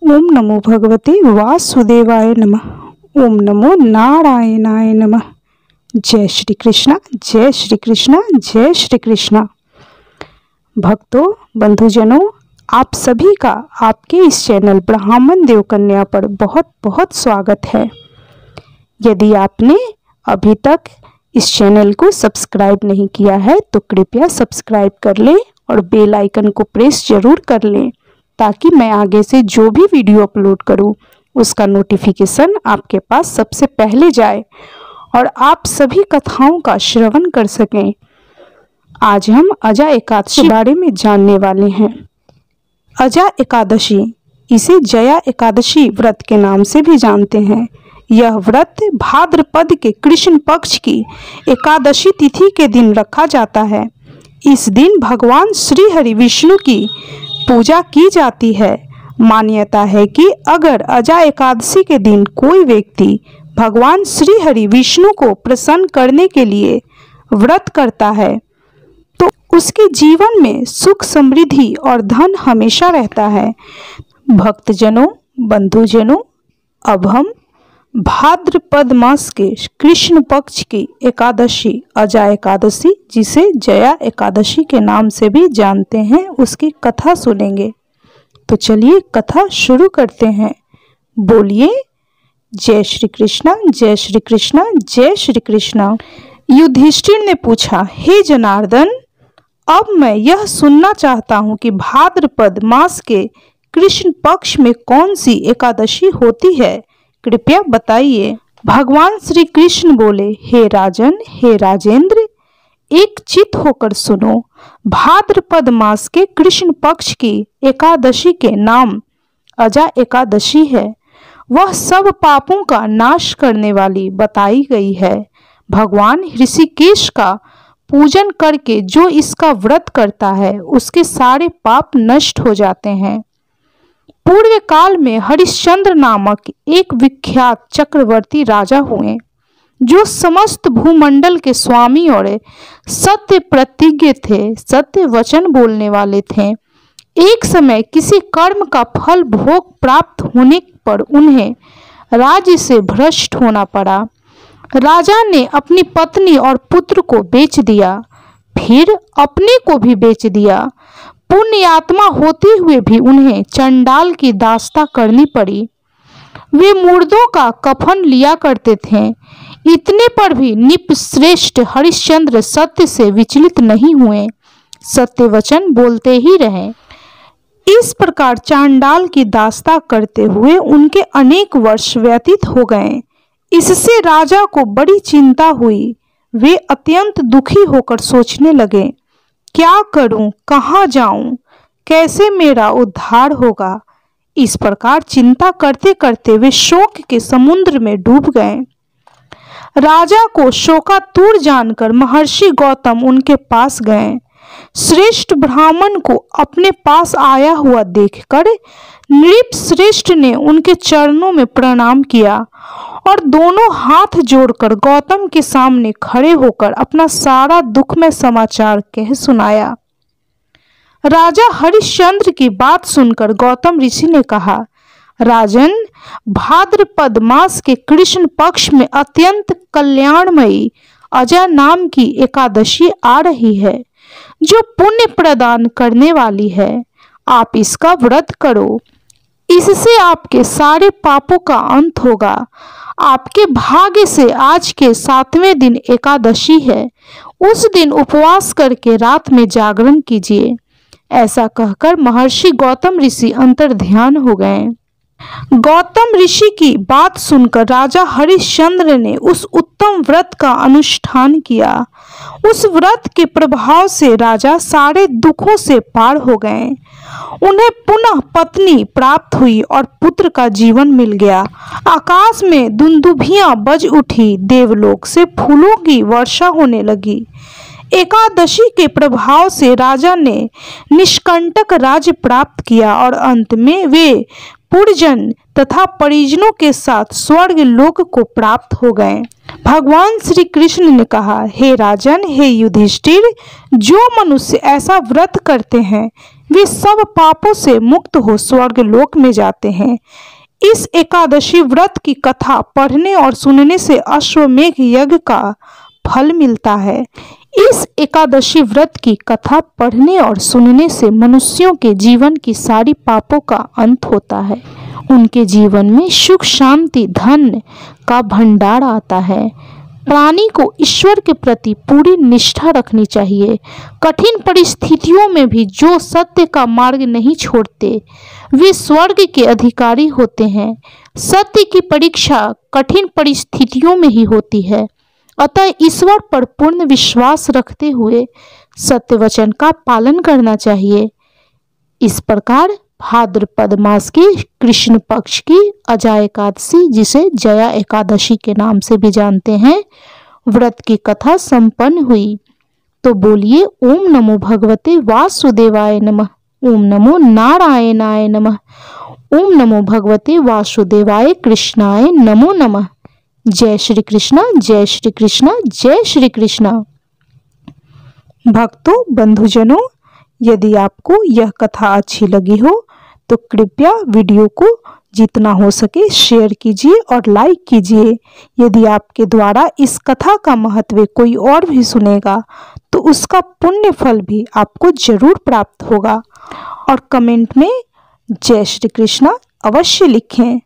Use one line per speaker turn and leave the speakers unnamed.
ओम नमो भगवते वासुदेवाय नमः। ओम नमो नारायणाय नमः। जय श्री कृष्णा, जय श्री कृष्णा, जय श्री कृष्णा। भक्तों, बंधुजनों, आप सभी का आपके इस चैनल ब्राह्मण देव कन्या पर बहुत बहुत स्वागत है। यदि आपने अभी तक इस चैनल को सब्सक्राइब नहीं किया है तो कृपया सब्सक्राइब कर लें और बेल आइकन को प्रेस जरूर कर लें, ताकि मैं आगे से जो भी वीडियो अपलोड करूं उसका नोटिफिकेशन आपके पास सबसे पहले जाए और आप सभी कथाओं का श्रवण कर सकें। आज हम अजा एकादशी के बारे में जानने वाले हैं। अजा एकादशी, इसे जया एकादशी व्रत के नाम से भी जानते हैं। यह व्रत भाद्रपद के कृष्ण पक्ष की एकादशी तिथि के दिन रखा जाता है। इस दिन भगवान श्री हरि विष्णु की पूजा की जाती है। मान्यता है कि अगर अजा एकादशी के दिन कोई व्यक्ति भगवान श्री हरि विष्णु को प्रसन्न करने के लिए व्रत करता है तो उसके जीवन में सुख, समृद्धि और धन हमेशा रहता है। भक्तजनों, बंधुजनों, अब हम भाद्रपद मास के कृष्ण पक्ष की एकादशी अजा एकादशी, जिसे जया एकादशी के नाम से भी जानते हैं, उसकी कथा सुनेंगे। तो चलिए कथा शुरू करते हैं। बोलिए जय श्री कृष्णा, जय श्री कृष्णा, जय श्री कृष्णा। युधिष्ठिर ने पूछा, हे जनार्दन, अब मैं यह सुनना चाहता हूँ कि भाद्रपद मास के कृष्ण पक्ष में कौन सी एकादशी होती है, कृपया बताइए। भगवान श्री कृष्ण बोले, हे राजन, हे राजेंद्र, एक चित होकर सुनो। भाद्रपद मास के कृष्ण पक्ष की एकादशी के नाम अजा एकादशी है। वह सब पापों का नाश करने वाली बताई गई है। भगवान ऋषिकेश का पूजन करके जो इसका व्रत करता है उसके सारे पाप नष्ट हो जाते हैं। पूर्व काल में हरिश्चंद्र नामक एक विख्यात चक्रवर्ती राजा हुए, जो समस्त भूमंडल के स्वामी और सत्य प्रतिज्ञ थे, सत्य वचन बोलने वाले थे। एक समय किसी कर्म का फल भोग प्राप्त होने पर उन्हें राज्य से भ्रष्ट होना पड़ा। राजा ने अपनी पत्नी और पुत्र को बेच दिया, फिर अपने को भी बेच दिया। पुण्यात्मा होते हुए भी उन्हें चंडाल की दास्ता करनी पड़ी। वे मुर्दों का कफन लिया करते थे। इतने पर भी निपश्रेष्ठ हरिश्चंद्र सत्य से विचलित नहीं हुए, सत्य वचन बोलते ही रहे। इस प्रकार चांडाल की दास्ता करते हुए उनके अनेक वर्ष व्यतीत हो गए। इससे राजा को बड़ी चिंता हुई। वे अत्यंत दुखी होकर सोचने लगे, क्या करूं, कहाँ जाऊं, कैसे मेरा उद्धार होगा। इस प्रकार चिंता करते करते वे शोक के समुद्र में डूब गए। राजा को शोकातुर जानकर महर्षि गौतम उनके पास गए। श्रेष्ठ ब्राह्मण को अपने पास आया हुआ देखकर नृप श्रेष्ठ ने उनके चरणों में प्रणाम किया और दोनों हाथ जोड़कर गौतम के सामने खड़े होकर अपना सारा दुखमय समाचार कह सुनाया। राजा हरिश्चंद्र की बात सुनकर गौतम ऋषि ने कहा, राजन, भाद्रपद मास के कृष्ण पक्ष में अत्यंत कल्याणमयी अजा नाम की एकादशी आ रही है, जो पुण्य प्रदान करने वाली है। आप इसका व्रत करो, इससे आपके सारे पापों का अंत होगा। आपके भाग्य से आज के 7वें दिन एकादशी है। उस दिन उपवास करके रात में जागरण कीजिए। ऐसा कहकर महर्षि गौतम ऋषि अंतर्ध्यान हो गए। गौतम ऋषि की बात सुनकर राजा हरिश्चंद्र ने उस उत्तम व्रत का अनुष्ठान किया। उस व्रत के प्रभाव से राजा सारे दुखों से पार हो गए। उन्हें पुनः पत्नी प्राप्त हुई और पुत्र का जीवन मिल गया। आकाश में दुंदुभियां बज उठी, देवलोक से फूलों की वर्षा होने लगी। एकादशी के प्रभाव से राजा ने निष्कंटक राज्य प्राप्त किया और अंत में वे पुरजन तथा परिजनों के साथ स्वर्ग लोक को प्राप्त हो गए। भगवान श्री कृष्ण ने कहा, हे राजन, हे युधिष्ठिर, जो मनुष्य ऐसा व्रत करते हैं वे सब पापों से मुक्त हो स्वर्ग लोक में जाते हैं। इस एकादशी व्रत की कथा पढ़ने और सुनने से अश्वमेघ यज्ञ का फल मिलता है। इस एकादशी व्रत की कथा पढ़ने और सुनने से मनुष्यों के जीवन की सारी पापों का अंत होता है। उनके जीवन में सुख शांति धन का भंडार आता है। प्राणी को ईश्वर के प्रति पूरी निष्ठा रखनी चाहिए। कठिन परिस्थितियों में भी जो सत्य का मार्ग नहीं छोड़ते वे स्वर्ग के अधिकारी होते हैं। सत्य की परीक्षा कठिन परिस्थितियों में ही होती है। अतः ईश्वर पर पूर्ण विश्वास रखते हुए सत्य वचन का पालन करना चाहिए। इस प्रकार भाद्रपद मास की कृष्ण पक्ष की अजा एकादशी, जिसे जया एकादशी के नाम से भी जानते हैं, व्रत की कथा संपन्न हुई। तो बोलिए ओम नमो भगवते वासुदेवाय नमः, ओम नमो नारायणाय नमः, ओम नमो भगवते वासुदेवाय कृष्णाय नमो नमः। जय श्री कृष्ण, जय श्री कृष्ण, जय श्री कृष्ण। भक्तों बंधुजनों, यदि आपको यह कथा अच्छी लगी हो तो कृपया वीडियो को जितना हो सके शेयर कीजिए और लाइक कीजिए। यदि आपके द्वारा इस कथा का महत्व कोई और भी सुनेगा तो उसका पुण्य फल भी आपको जरूर प्राप्त होगा। और कमेंट में जय श्री कृष्ण अवश्य लिखें।